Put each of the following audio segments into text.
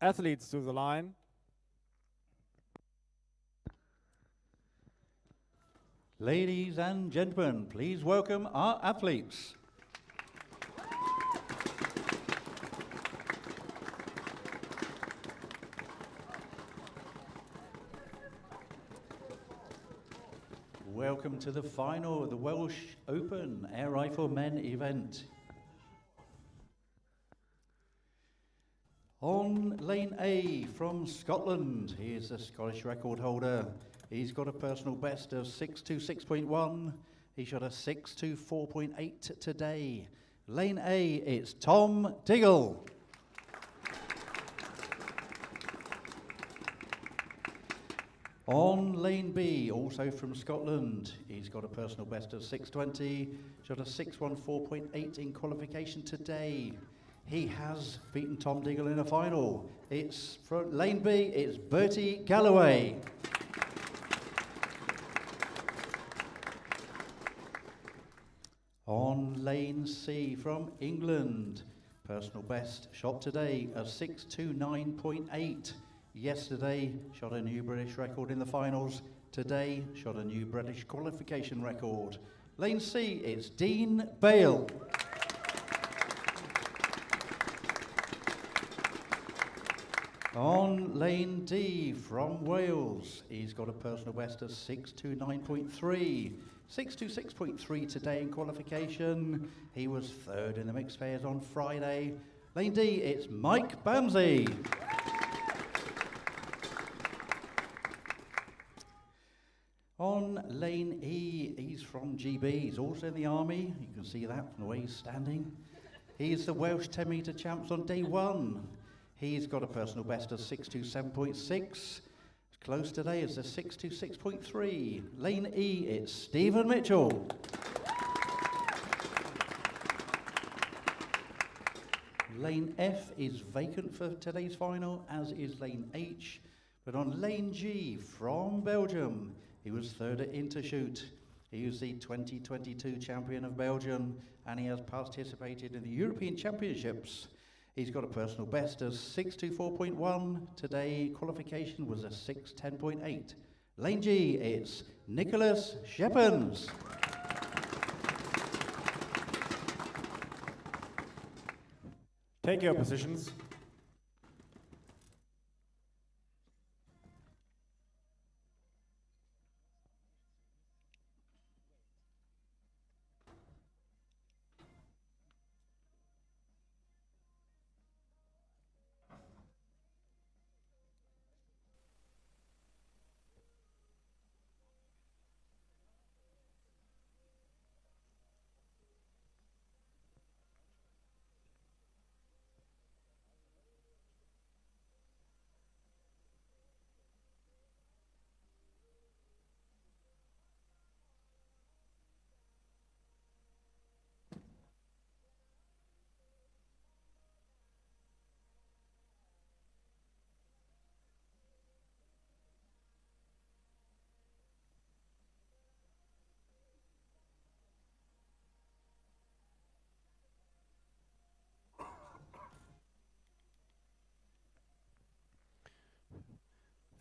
Athletes to the line. Ladies and gentlemen, please welcome our athletes. Welcome to the final of the Welsh Open Air Rifle Men event. On lane A from Scotland, he is a Scottish record holder. He's got a personal best of 626.1. He shot a 624.8 today. Lane A, it's Tom Diggle. On lane B, also from Scotland, he's got a personal best of 620, shot a 614.8 in qualification today. He has beaten Tom Diggle in a final. It's from lane B, it's Bertie Galloway. On lane C from England, personal best shot today of 629.8. Yesterday, shot a new British record in the finals. Today, shot a new British qualification record. Lane C, it's Dean Bale. On lane D from Wales, he's got a personal best of 629.3. 626.3 today in qualification. He was third in the mixed pairs on Friday. Lane D, it's Mike Bamsey. On lane E, he's from GB. He's also in the army. You can see that from the way he's standing. He's the Welsh 10 metre champs on day one. He's got a personal best of 627.6. Close today is the 626.3. Lane E, it's Stephen Mitchell. Lane F is vacant for today's final, as is lane H. But on lane G from Belgium, he was third at Intershoot. He was the 2022 champion of Belgium, and he has participated in the European Championships. He's got a personal best of 624.1. Today, qualification was a 610.8. Lane G, it's Nicholas Shepens. Take your positions.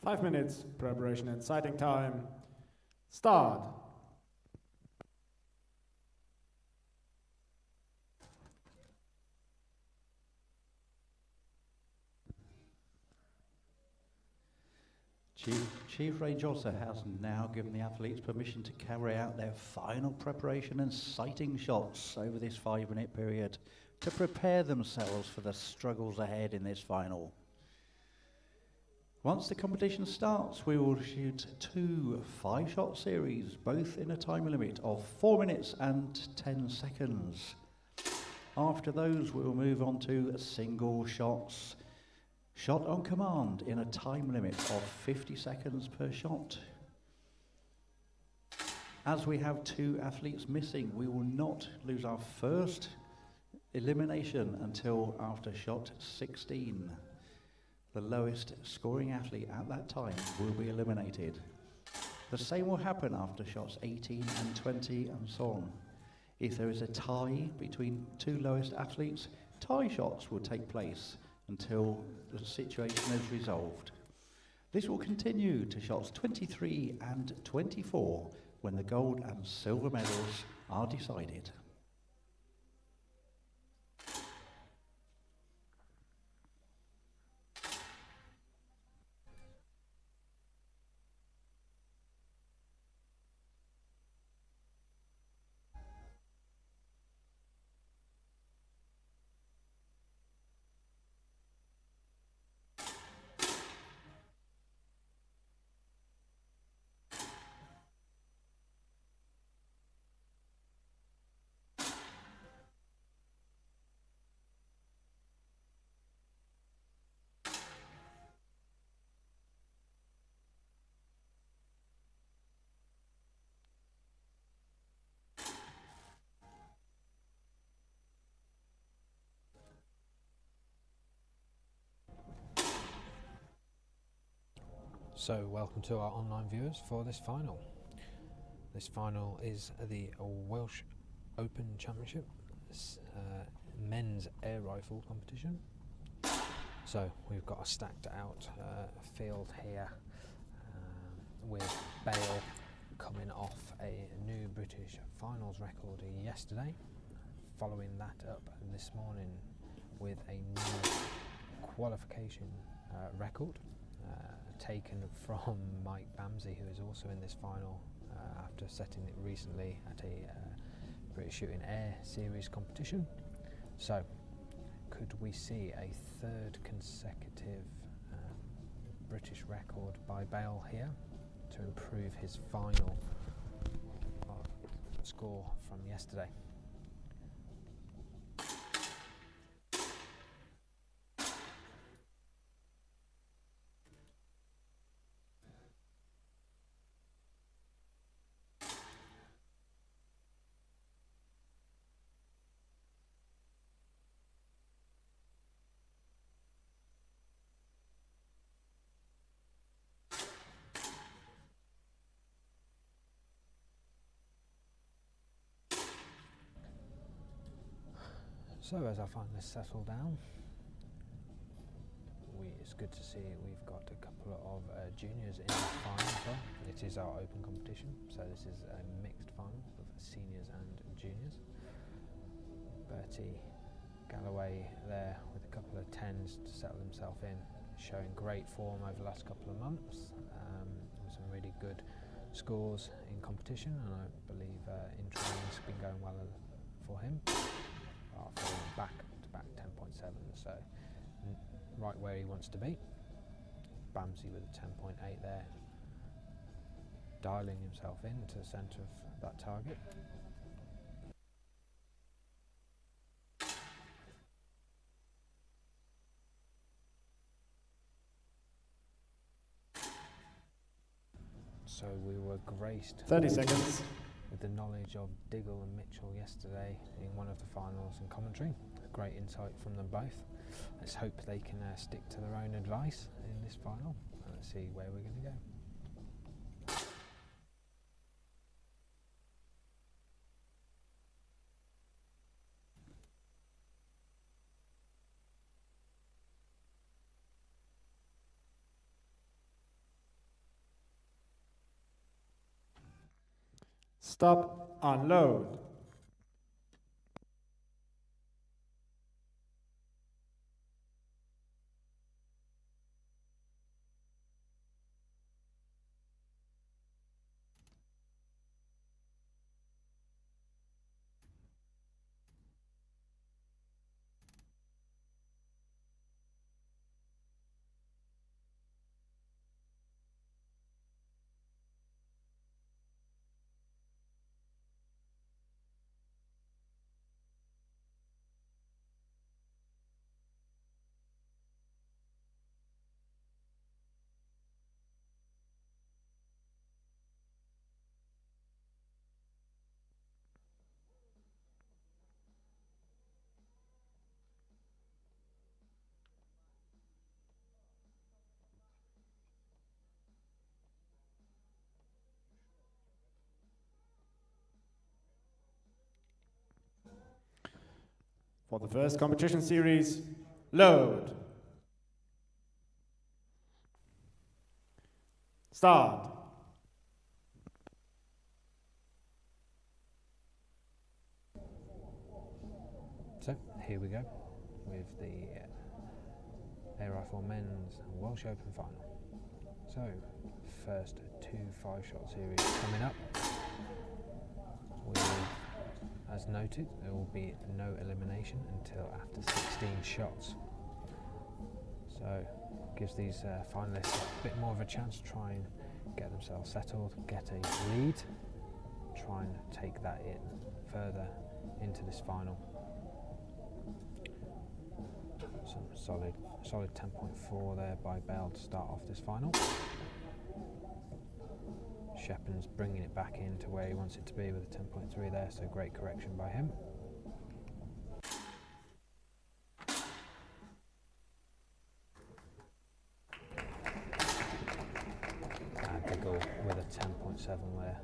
Five minutes preparation and sighting time. Start. Chief Range Officer has now given the athletes permission to carry out their final preparation and sighting shots over this 5-minute period to prepare themselves for the struggles ahead in this final. Once the competition starts, we will shoot 2 5-shot series, both in a time limit of 4 minutes and 10 seconds. After those, we will move on to single shots, shot on command in a time limit of 50 seconds per shot. As we have 2 athletes missing, we will not lose our first elimination until after shot 16. The lowest scoring athlete at that time will be eliminated. The same will happen after shots 18 and 20 and so on. If there is a tie between 2 lowest athletes, tie shots will take place until the situation is resolved. This will continue to shots 23 and 24 when the gold and silver medals are decided. So welcome to our online viewers for this final. This final is the Welsh Open Championship, men's air rifle competition. So we've got a stacked out field here with Bale coming off a new British finals record yesterday, following that up this morning with a new qualification record taken from Mike Bamsey, who is also in this final after setting it recently at a British Shooting Air Series competition. So could we see a third consecutive British record by Bale here to improve his final score from yesterday? So as I find this settled down, it's good to see we've got a couple of juniors in the final as well. It is our open competition, so this is a mixed final of seniors and juniors. Bertie Galloway there with a couple of 10s to settle himself in, showing great form over the last couple of months, with some really good scores in competition, and I believe in training's been going well for him. Back to back 10.7, so right where he wants to be. Bamsey with a 10.8 there, dialing himself into the centre of that target. So we were graced 30 seconds. with the knowledge of Diggle and Mitchell yesterday in one of the finals and commentary. Great insight from them both. Let's hope they can stick to their own advice in this final. Let's see where we're going to go. Stop, unload. For the first competition series, load. Start. So here we go with the Air Rifle Men's Welsh Open Final. So first 2 5-shot series coming up. As noted, there will be no elimination until after 16 shots. So gives these finalists a bit more of a chance to try and get themselves settled, get a lead, try and take that in further into this final. Some solid 10.4 there by Bale to start off this final. Sheppen's bringing it back into where he wants it to be with a 10.3 there, so great correction by him. Diggle with a 10.7 there,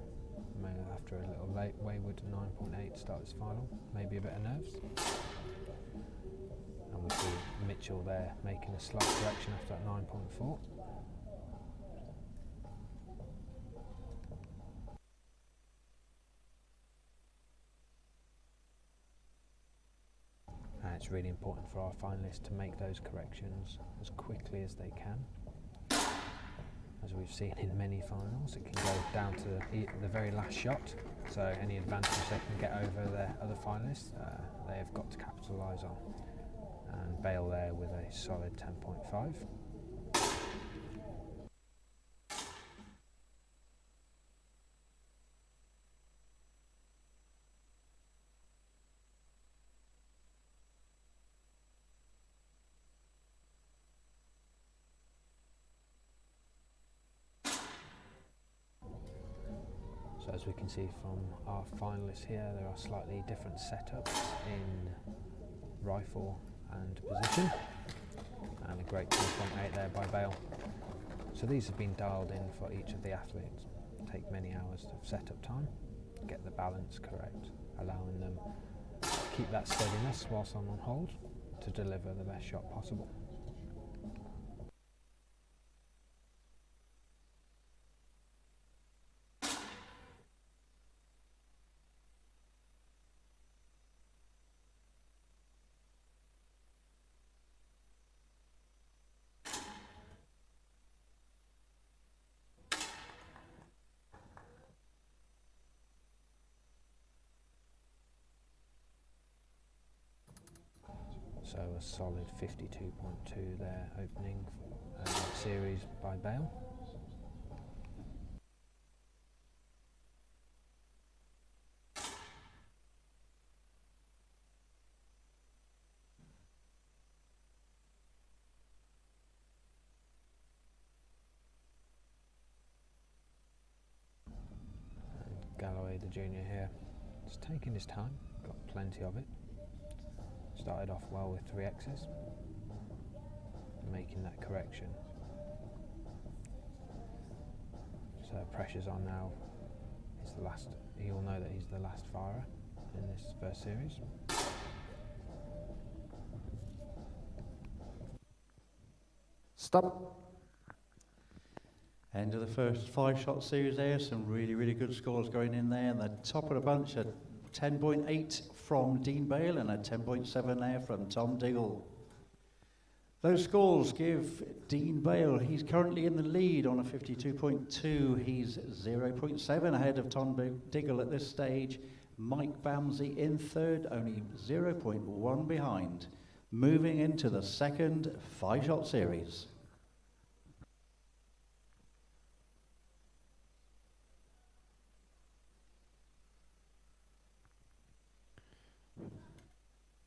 after a little late wayward 9.8 to start this final, maybe a bit of nerves. And we see Mitchell there making a slight correction after that 9.4. And it's really important for our finalists to make those corrections as quickly as they can. As we've seen in many finals, it can go down to the very last shot, so any advantage they can get over their other finalists, they have got to capitalise on. And Bale there with a solid 10.5. So as we can see from our finalists here, there are slightly different setups in rifle and position, and a great 2.8 there by Bale. So these have been dialed in for each of the athletes. Take many hours of setup time, get the balance correct, allowing them to keep that steadiness whilst I'm on hold to deliver the best shot possible. So a solid 52.2 there opening series by Bale. And Galloway, the junior here, is taking his time, got plenty of it. Started off well with 3Xs, making that correction. So pressure's on now. He's the last. He'll know that he's the last firer in this first series. Stop. End of the first 5-shot series there. Some really good scores going in there. And the top of the bunch at 10.8 from Dean Bale and a 10.7 there from Tom Diggle. Those scores give Dean Bale, he's currently in the lead on a 52.2. He's 0.7 ahead of Tom Diggle at this stage. Mike Bamsey in third, only 0.1 behind. Moving into the second 5-shot series.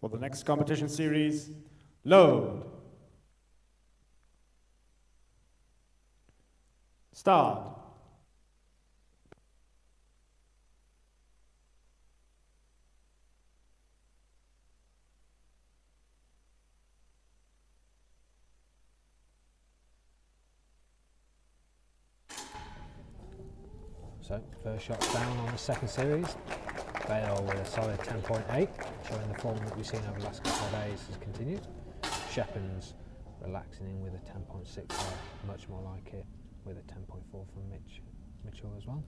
For the next competition series, load. Start. So first shot's down on the second series. Bale with a solid 10.8, showing the form that we've seen over the last couple of days has continued. Sheppen's relaxing in with a 10.6 there, much more like it. with a 10.4 from Mitchell as well.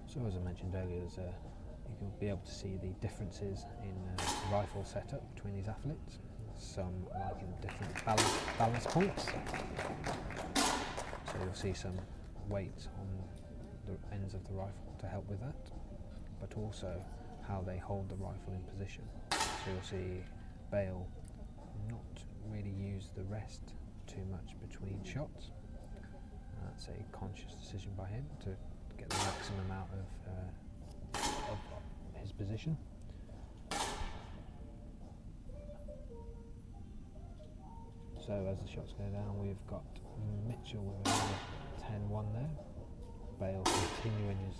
So as I mentioned earlier, you can be able to see the differences in rifle setup between these athletes. Some liking different balance points. So you'll see some weight on the ends of the rifle to help with that, but also how they hold the rifle in position. So you'll see Bale not really use the rest too much between shots. That's a conscious decision by him to get the maximum out of his position. So as the shots go down, we've got Mitchell with another 10-1 there. Bale continuing his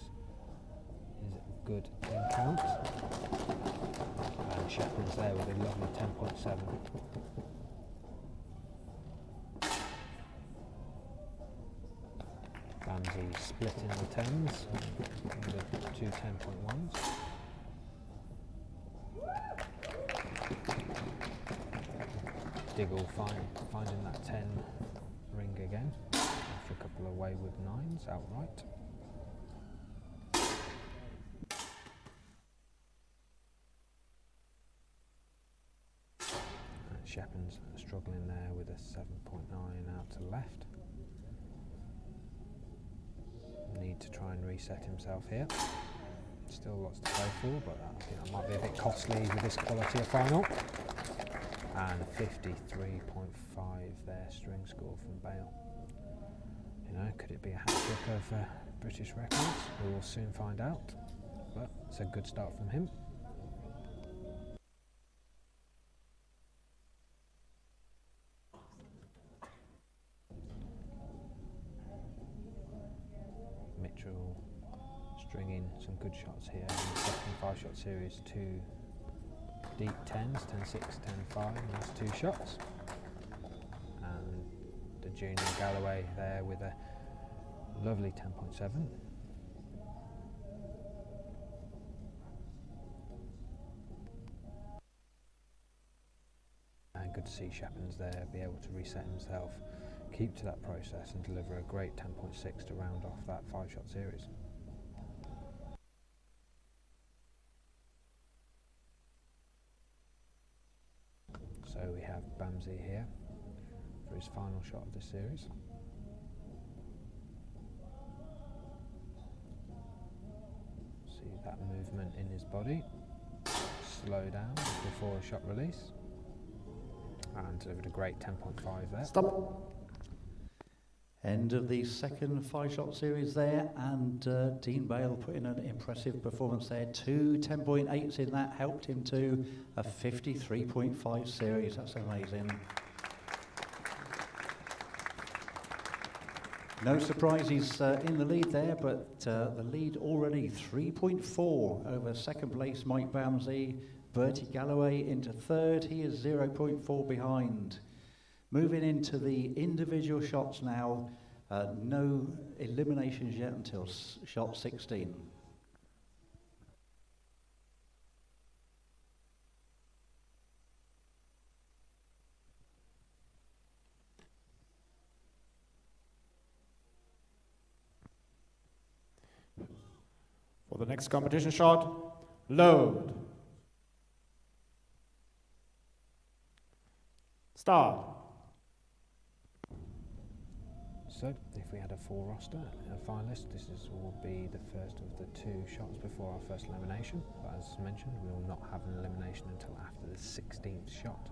good count. And Shepard's there with a lovely 10.7. Ramsey splitting the 10s with the two 10.1s. Diggle finding that 10 ring again after a couple of wayward 9s outright. Shepard's struggling there with a 7.9 out to left. Need to try and reset himself here. Still lots to play for, but I think that might be a bit costly with this quality of final. And 53.5 there, string score from Bale. You know, could it be a hat-trick of British records? We will soon find out, but it's a good start from him. Mitchell stringing some good shots here in the second 5-shot series, 2 deep 10s, 10-6, 10-5, and that's 2 shots. And the junior Galloway there with a lovely 10.7. And good to see Shepard's there be able to reset himself, keep to that process and deliver a great 10.6 to round off that 5-shot series. So we have Bamsey here for his final shot of this series. See that movement in his body, slow down before a shot release, and delivered a great 10.5 there. Stop. End of the second 5-shot series there, and Dean Bale put in an impressive performance there. 2 10.8s in that helped him to a 53.5 series. That's amazing. No surprise he's in the lead there, but the lead already 3.4 over second place Mike Bamsey. Bertie Galloway into third. He is 0.4 behind. Moving into the individual shots now, no eliminations yet until shot 16. For the next competition shot, load. Start. So, if we had a full roster, a finalist, will be the first of the 2 shots before our first elimination. But as mentioned, we will not have an elimination until after the 16th shot.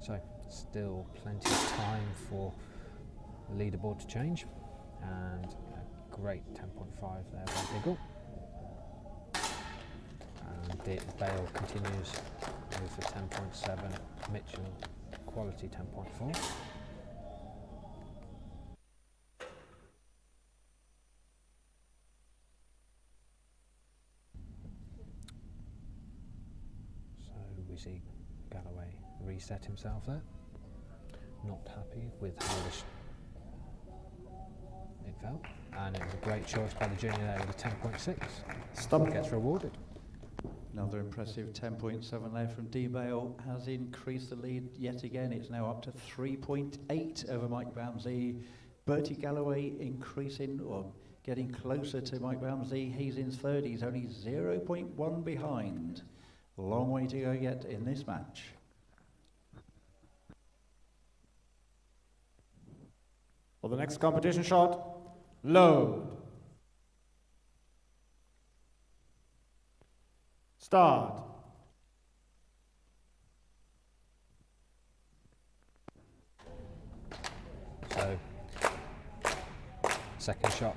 So, still plenty of time for the leaderboard to change. And a great 10.5 there by Diggle. And Bale continues with the 10.7, Mitchell quality 10.4. So we see Galloway reset himself there. Not happy with how it felt, and it was a great choice by the junior there with a 10.6. Stop. Gets rewarded. Another impressive 10.7 there from D-Bale has increased the lead yet again. It's now up to 3.8 over Mike Bamsey. Bertie Galloway increasing, or getting closer to Mike Bamsey. He's in third, he's only 0.1 behind. Long way to go yet in this match. For the next competition shot, load. Start. So, second shot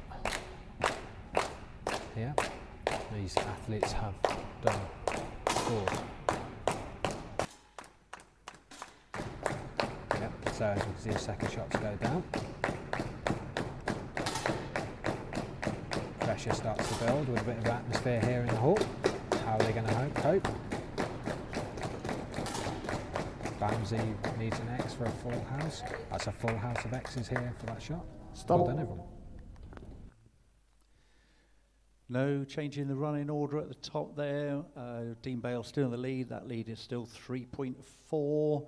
here. These athletes have done four. Yep, so as you can see, the second shots go down. Pressure starts to build with a bit of atmosphere here in the hall. How are they going to cope? Bamsey needs an X for a full house. That's a full house of X's here for that shot. Stop. Well done, everyone. No change in the running order at the top there. Dean Bale still in the lead. That lead is still 3.4.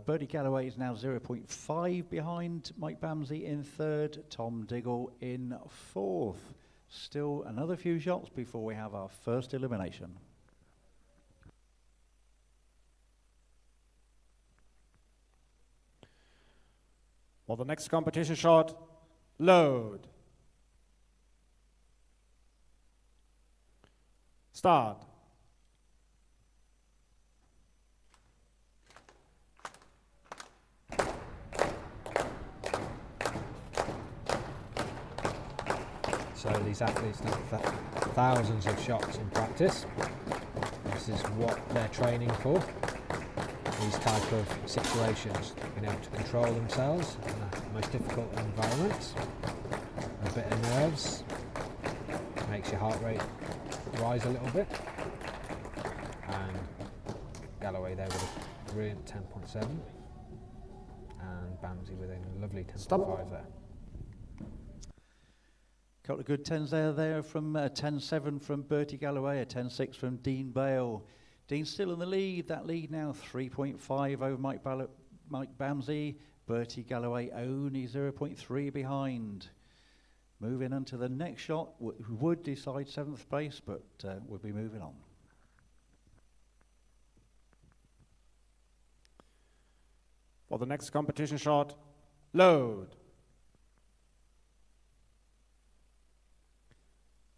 Bertie Galloway is now 0.5 behind Mike Bamsey in third. Tom Diggle in fourth. Still another few shots before we have our first elimination. For the next competition shot, load. Start. So these athletes have thousands of shots in practice. This is what they're training for. These type of situations, being able to control themselves in the most difficult environments. A bit of nerves makes your heart rate rise a little bit. And Galloway there with a brilliant 10.7, and Bamsey with a lovely 10.5 there. Couple of good 10s there from 10.7 from Bertie Galloway, a 10.6 from Dean Bale. Dean's still in the lead. That lead now 3.5 over Mike Bamsey. Bertie Galloway only 0.3 behind. Moving on to the next shot, who would decide 7th place, but we'll be moving on. For the next competition shot, load.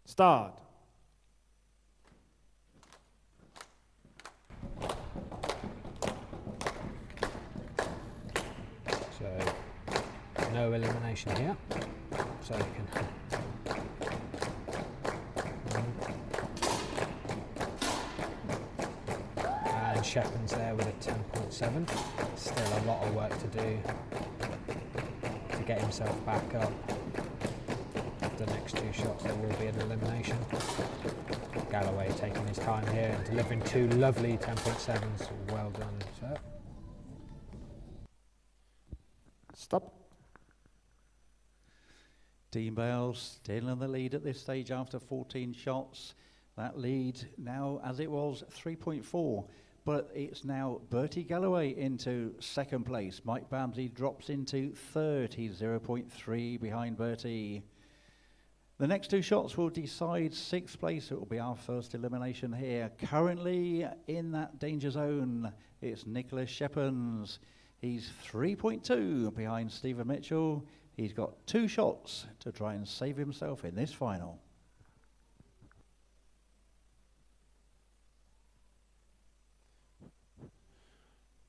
Start. So no elimination here. So you can and Shepard's there with a 10.7. Still a lot of work to do to get himself back up. The next two shots there will be an elimination. Galloway taking his time here and delivering two lovely 10.7s. Well done, sir. Stop. Dean Bale still in the lead at this stage after 14 shots. That lead now, as it was, 3.4. But it's now Bertie Galloway into second place. Mike Bamsey drops into third. He's 0.3 behind Bertie. The next two shots will decide 6th place. It will be our first elimination here. Currently in that danger zone, it's Nicholas Shepans. He's 3.2 behind Stephen Mitchell. He's got 2 shots to try and save himself in this final.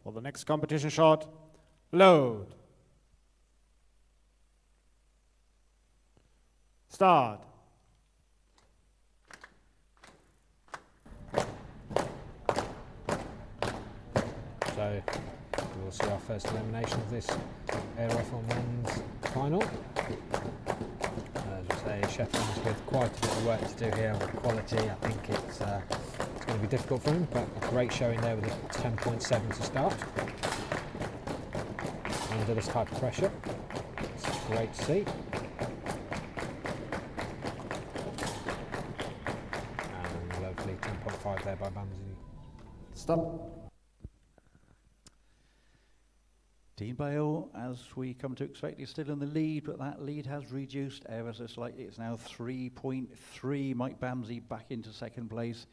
For the next competition shot, load. Start. So we'll see our first elimination of this air rifle men's final. As I say, Shepard's with quite a bit of work to do here with quality. I think it's going to be difficult for him, but a great showing there with a 10.7 to start. Under this type of pressure, it's great to see. And lovely 10.5 there by Bamsey. Stop. Dean Bale, as we come to expect, is still in the lead, but that lead has reduced ever so slightly. It's now 3.3. Mike Bamsey back into second place.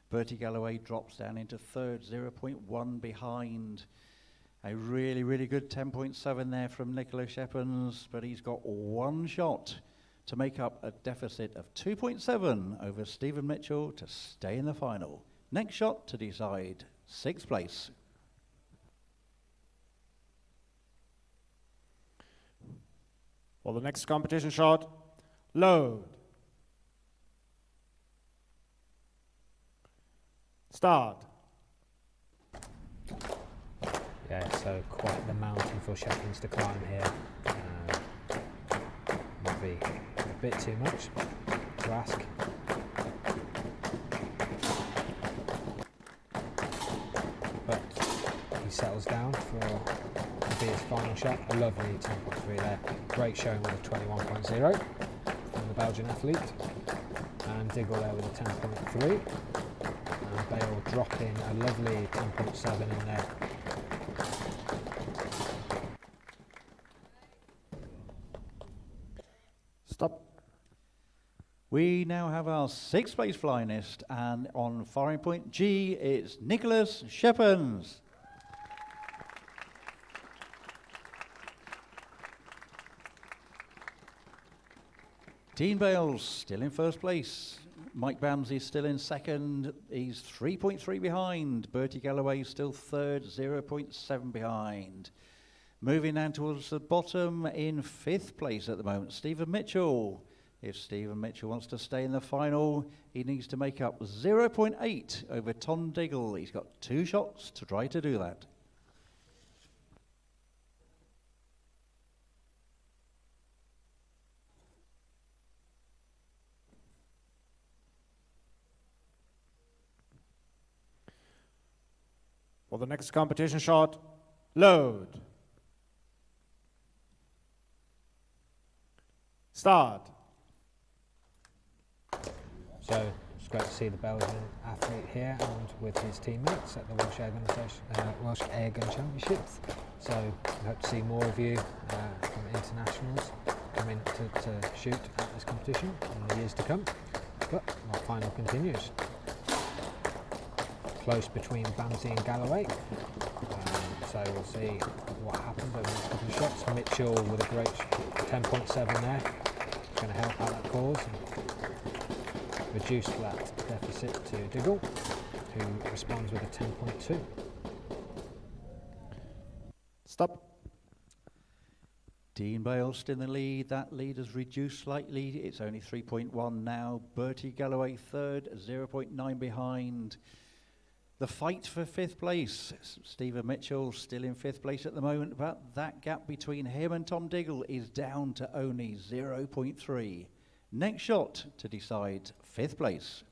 Bertie Galloway drops down into third, 0.1 behind. A really, really good 10.7 there from Nicholas Shepens, but he's got one shot to make up a deficit of 2.7 over Stephen Mitchell to stay in the final. Next shot to decide sixth place. For the next competition shot, load. Start. Yeah, so quite the mountain for Shepens to climb here. Might be a bit too much to ask. But he settles down to be his final shot. A lovely 10.3 there. Great showing with a 21.0 from the Belgian athlete. And Diggle there with a 10.3. And Bale dropping a lovely 10.7 in there. Stop. We now have our sixth place finalist, and on firing point G, it's Nicholas Shepens. Dean Bales still in first place. Mike Bamsey still in second. He's 3.3 behind. Bertie Galloway still third, 0.7 behind. Moving down towards the bottom in fifth place at the moment, Stephen Mitchell. If Stephen Mitchell wants to stay in the final, he needs to make up 0.8 over Tom Diggle. He's got two shots to try to do that. For the next competition shot, load. Start. So it's great to see the Belgian athlete here and with his teammates at the Welsh Airgun Championships. So we hope to see more of you from internationals come in to shoot at this competition in the years to come. But our final continues. Close between Bamsey and Galloway. So we'll see what happens over the next couple of shots. Mitchell with a great 10.7 there. It's going to help out that cause and reduce that deficit to Diggle, who responds with a 10.2. Stop. Dean Bale still in the lead. That lead has reduced slightly. It's only 3.1 now. Bertie Galloway third, 0.9 behind. The fight for fifth place. Stephen Mitchell still in fifth place at the moment, but that gap between him and Tom Diggle is down to only 0.3. Next shot to decide fifth place.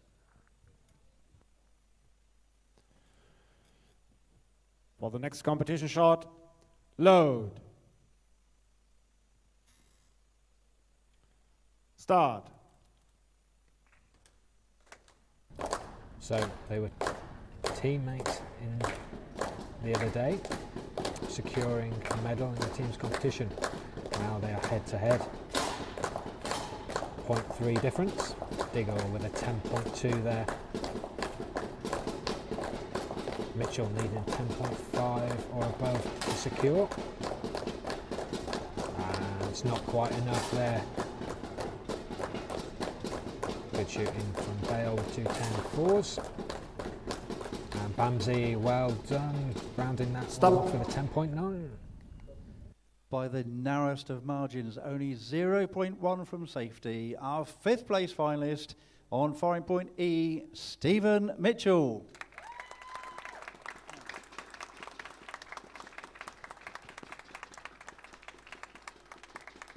For the next competition shot, load. Start. So they were teammates in the other day, securing a medal in the team's competition. Now they are head to head. 0.3 difference. Diggle with a 10.2 there. Mitchell needing 10.5 or above to secure. And it's not quite enough there. Good shooting from Bale with two 10.4s. And Bamsey, well done, rounding that Stop. off with a 10.9. By the narrowest of margins, only 0.1 from safety. Our fifth place finalist on firing point E, Stephen Mitchell.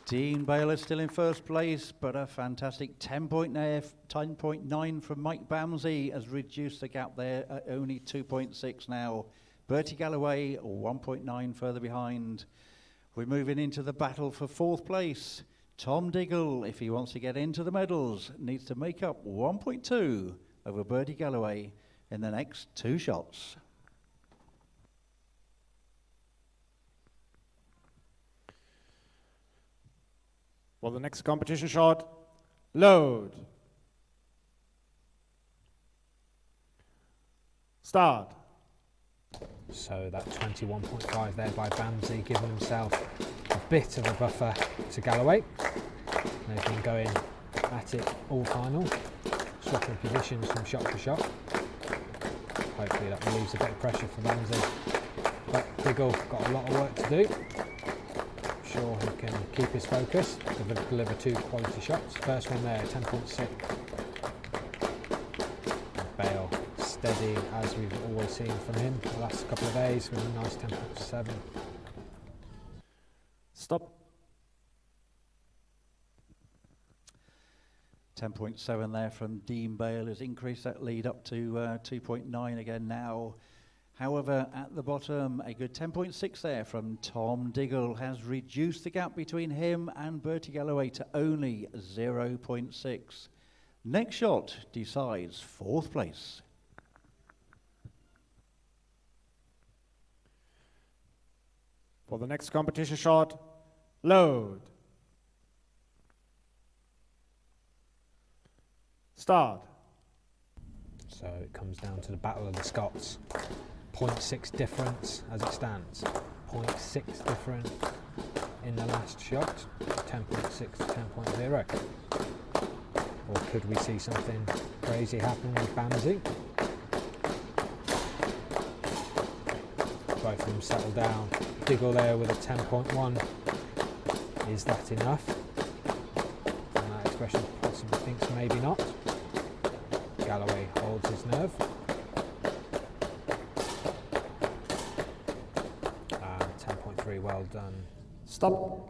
Dean Bale is still in first place, but a fantastic 10.9 from Mike Bamsey has reduced the gap there at only 2.6 now. Bertie Galloway 1.9 further behind. We're moving into the battle for fourth place. Tom Diggle, if he wants to get into the medals, needs to make up 1.2 over Bertie Galloway in the next 2 shots. For the next competition shot, load. Start. So that 21.5 there by Bamsey, giving himself a bit of a buffer to Galloway. They've been going at it all final, swapping positions from shot to shot. Hopefully that relieves a bit of pressure for Bamsey. But Diggle got a lot of work to do. I'm sure he can keep his focus, deliver 2 quality shots. First one there, 10.6. Bale steady, as we've always seen from him the last couple of days, with a nice 10.7. Stop. 10.7 there from Dean Bale has increased that lead up to 2.9 again now. However, at the bottom, a good 10.6 there from Tom Diggle has reduced the gap between him and Bertie Galloway to only 0.6. Next shot decides 4th place. For the next competition shot, load. Start. So it comes down to the battle of the Scots. 0.6 difference as it stands. 0.6 different in the last shot. 10.6 to 10.0. Or could we see something crazy happen with Bamsey? Both of them settle down. Diggle there with a 10.1. Is that enough? And that expression possibly thinks maybe not. Galloway holds his nerve. 10.3, well done. Stop.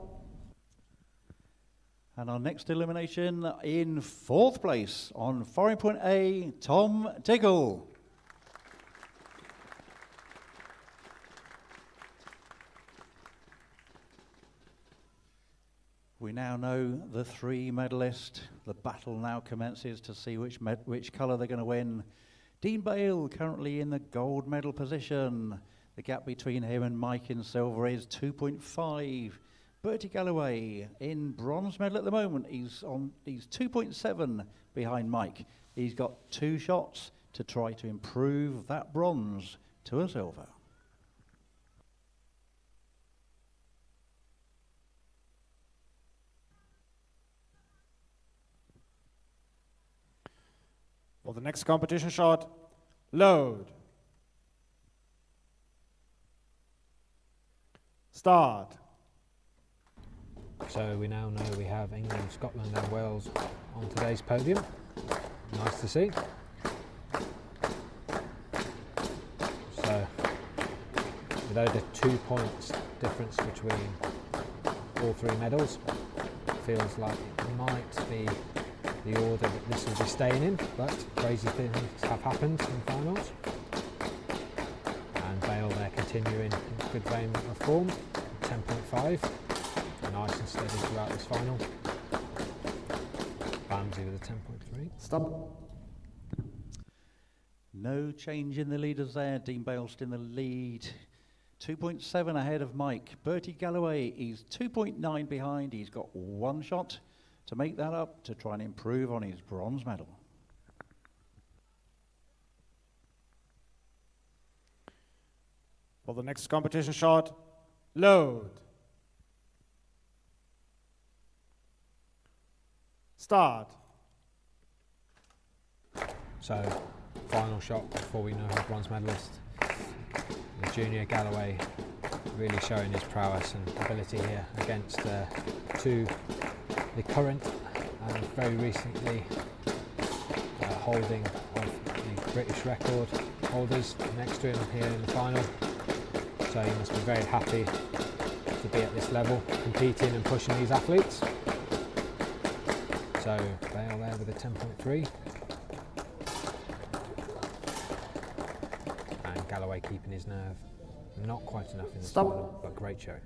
And our next elimination in 4th place on foreign point A, Tom Diggle. We now know the 3 medalists. The battle now commences to see which colour they're going to win. Dean Bale currently in the gold medal position. The gap between him and Mike in silver is 2.5. Bertie Galloway in bronze medal at the moment. He's 2.7 behind Mike. He's got 2 shots to try to improve that bronze to a silver. For the next competition shot, load. Start. So we now know we have England, Scotland and Wales on today's podium. Nice to see. So with over 2 points difference between all 3 medals, feels like it might be the order that this will be staying in, but crazy things have happened in finals. And Bale there continuing in good vein of form, 10.5, nice and steady throughout this final. Bamsey with a 10.3. Stop. No change in the leaders there. Dean Bale still in the lead. 2.7 ahead of Mike. Bertie Galloway, he's 2.9 behind. He's got 1 shot to make that up, to try and improve on his bronze medal. For the next competition shot, load. Start. So, final shot before we know who's bronze medalist. The junior Galloway really showing his prowess and ability here against the current and very recently holding of the British record holders next to him here in the final. So he must be very happy to be at this level, competing and pushing these athletes. So Bale there with a 10.3. And Galloway keeping his nerve. Not quite enough in this final, but great show.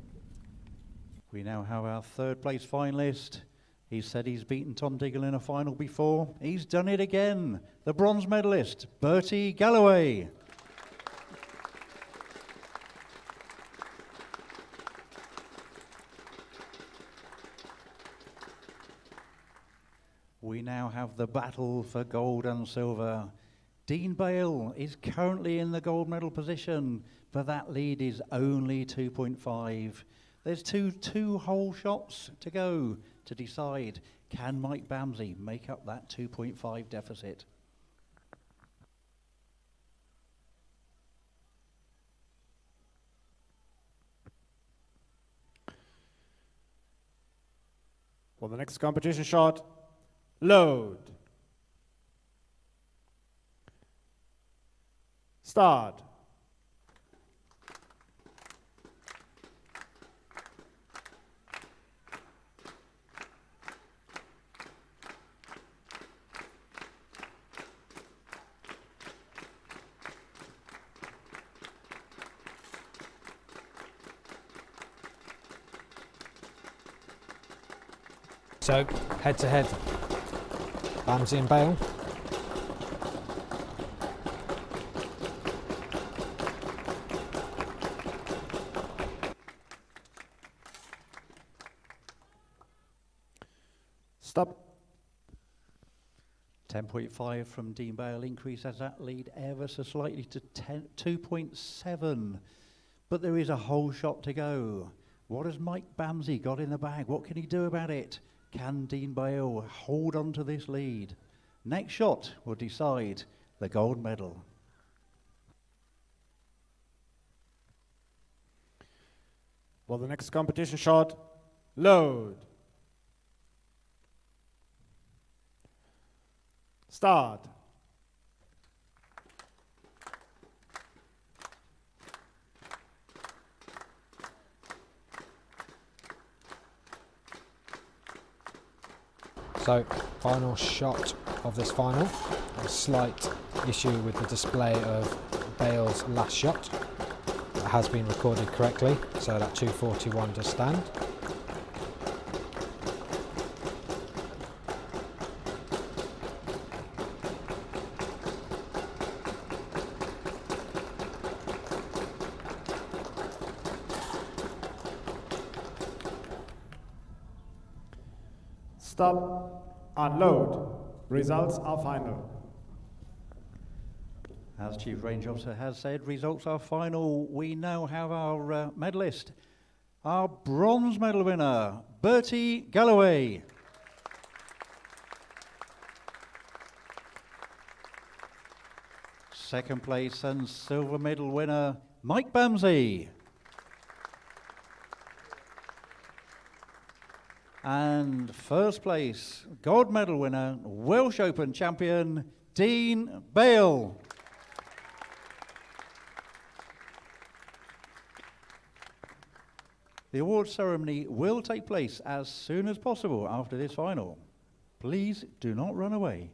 We now have our 3rd place finalist. He said he's beaten Tom Diggle in a final before. He's done it again. The bronze medalist, Bertie Galloway. We now have the battle for gold and silver. Dean Bale is currently in the gold medal position, but that lead is only 2.5. There's two whole shots to go to decide, can Mike Bamsey make up that 2.5 deficit? For the next competition shot, load. Start. So, head to head, Bamsey and Bale. Stop. 10.5 from Dean Bale increases that lead ever so slightly to 2.7. But there is a whole shot to go. What has Mike Bamsey got in the bag? What can he do about it? Can Dean Bale hold on to this lead? Next shot will decide the gold medal. For the next competition shot, load. Start. So, final shot of this final. A slight issue with the display of Bale's last shot. It has been recorded correctly, so that 241 does stand. Stop. Unload. Results are final. As Chief Range Officer has said, results are final. We now have our medalist, our bronze medal winner, Bertie Galloway. Second place and silver medal winner, Mike Bamsey. And first place, gold medal winner, Welsh Open champion, Dean Bale. The award ceremony will take place as soon as possible after this final. Please do not run away.